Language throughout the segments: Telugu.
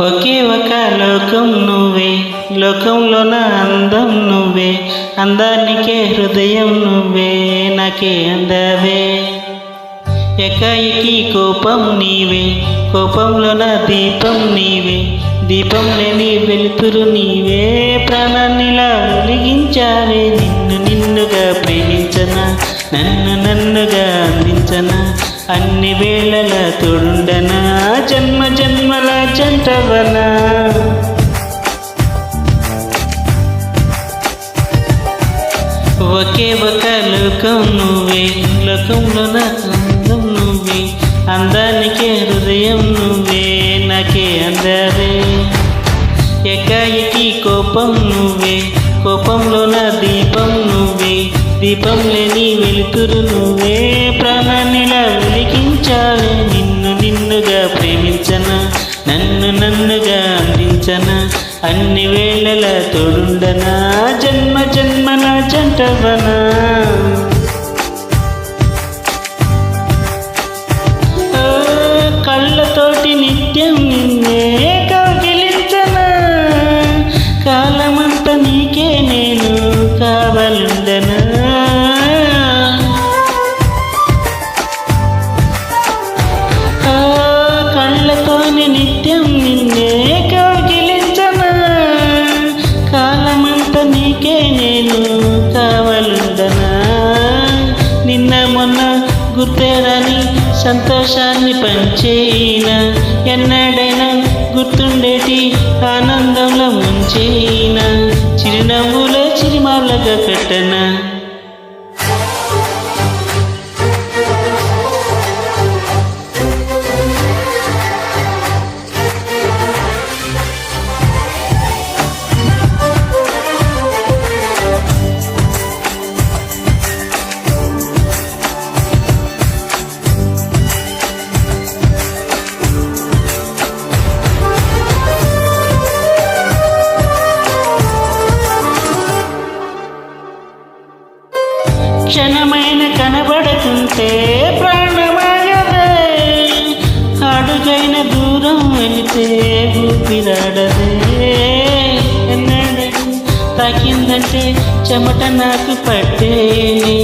ఒకే ఒక లోకం నువ్వే, లోకంలో నా అందం నువ్వే, అందానికే హృదయం నువ్వే, నాకే అందవే. ఏకాయికి కోపం నీవే, కోపంలో నా దీపం నీవే, దీపం లేని వెలుతురు నీవే, ప్రాణాన్నిలా వెలిగించావే. నిన్నుగా ప్రేమించనా, నన్నుగా అందించనా, అన్ని వేళల తోడుండనా, జన్మ జన్మల జంటవనా. ఒకే ఒక లోకం నువ్వే, లోకంలో నా అందం నువ్వే, అందానికే హృదయం నువ్వే, నాకే అందవే. ఏకాయికి కోపం నువ్వే, కోపంలో నా దీపం నువ్వే, దీపం లేని వెలుతురు నువ్వే, ప్రాణాన్నిలా వెలిగించావే. నిన్నుగా ప్రేమించనా, నన్నుగా అందించనా, అన్ని వేళల తోడుండనా, జన్మ జన్మల జంటవనా. కళ్ళతోటి నిత్యం నిన్నే కౌగిలించనా, కాలమంతా నీకే నేను కావాలుండనా. కళ్ళతోని నిత్యం నిన్నే కౌగిలించనా, కాలమంతా నీకే నేను కావాలుండనా. నిన్న మొన్న గుర్తేరాని సంతోషాన్ని పంచేయినా, ఎన్నడైనా గుర్తుండేటి ఆనందంలో ముంచేయినా, చిరునవ్వులో చిరిమాలగా పెట్టనా. క్షణమైన కనబడుతుంటే ప్రాణమాయదే, అడుగైన దూరం వెళితే ఊపిరాడదే. తాకిందంటే చెమట నాకు పట్టేనే,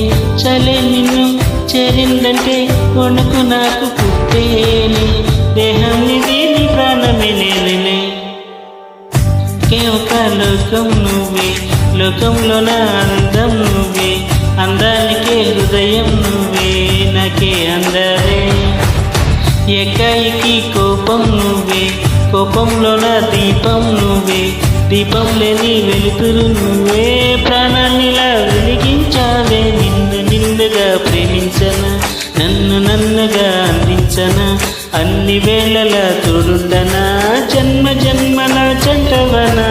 చలే నిన్ను చేరిందంటే వణుకు నాకు పుట్టేనే, దేహం ఇది నీ ప్రాణమే నేనే. ఒకే ఒక లోకం నువ్వే, లోకంలో నా అందం నువ్వే, అందానికే హృదయం నువ్వే, నాకే అందవే. ఏకాయికి కోపం నువ్వే, కోపంలో నా దీపం నువ్వే, దీపం లేని వెలుతురు నువ్వే, ప్రాణాన్నిలా వెలిగించావే. నిన్నుగా ప్రేమించనా, నన్నుగా అందించనా, అన్ని వేళల తోడుండనా, జన్మ జన్మల జంటవనా.